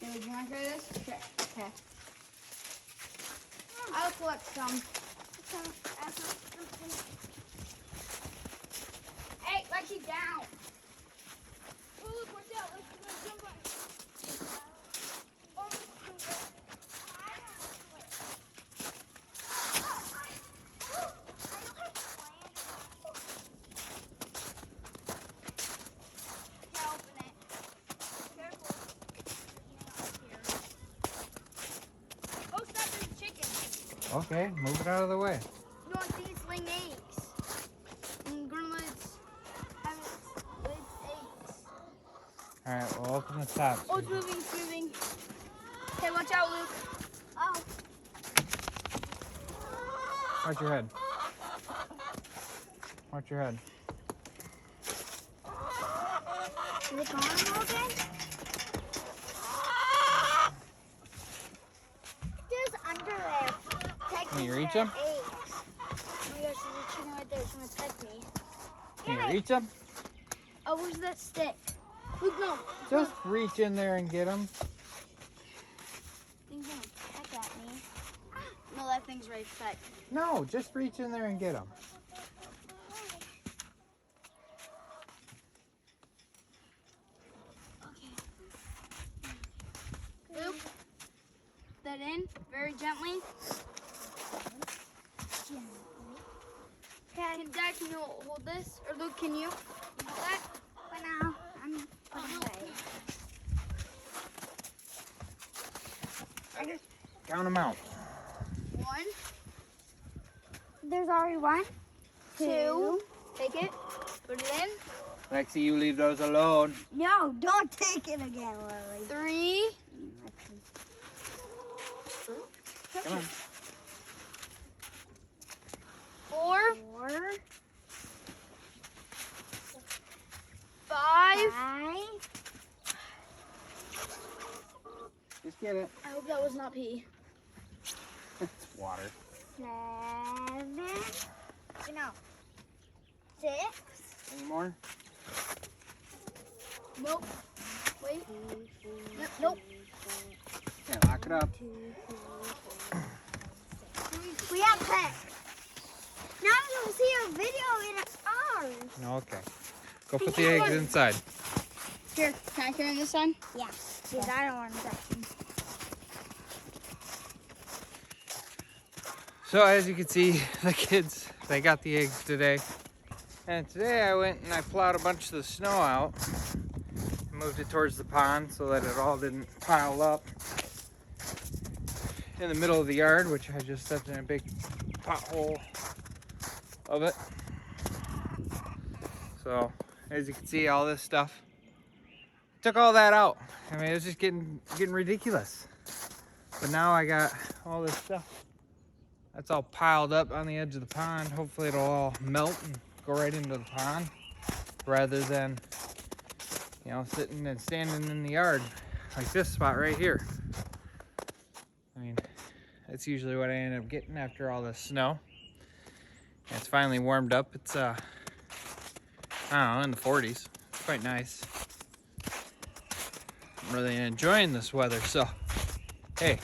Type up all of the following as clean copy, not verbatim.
Dude, you want to try this? Okay. Okay. I'll collect some. Hey, let you down. Oh, look, watch out. Let's jump on. Oh, open it. Careful. Oh, stop, there's a chicken. Okay, move it out of the way. No, I think it's laying eggs. And grandma's having its eggs. All right, we'll open the top. Oh, it's moving, it's moving. Okay, watch out, Luke. Oh. Watch your head. Watch your head. Is it gone again? There's under there. Can you reach them? Oh my gosh, there's a chicken right there. It's gonna attack me. Can you reach them? Oh, where's that stick? Luke, no. Just reach in there and get them. Thing's gonna peck at me. No, that thing's ready to peck. No, just reach in there and get them. Luke, that in very gently. Can Dad, can you hold this? Or Luke, can you hold that? For now, I'm putting it away. Count them out. 1. There's already 1. 2. Take it. Put it in. Lexi, you leave those alone. No, don't take it again, Lily. 3. Come on. 4. 4, 5. 5, Just get it. I hope that was not pee. It's water. 7, no, 6, Any more? Nope. Wait. Nope. Yeah, lock it up. We have pets. Now you'll see a video in ours. Okay. Go put the eggs inside. Here, can I turn this on? Yeah, because I don't want to touch them. So as you can see, the kids, they got the eggs today. And today I went and I plowed a bunch of the snow out. Moved it towards the pond so that it all didn't pile up in the middle of the yard, which I just stepped in a big pothole of it. So as you can see, all this stuff, took all that out. I mean, it was just getting ridiculous. But now I got all this stuff that's all piled up on the edge of the pond. Hopefully it'll all melt and go right into the pond rather than, you know, sitting and standing in the yard like this spot right here. I mean, that's usually what I end up getting after all this snow. And it's finally warmed up. It's I don't know, in the 40s. It's quite nice. I'm really enjoying this weather. So hey,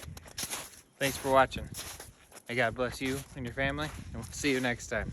thanks for watching. May God bless you and your family, and we'll see you next time.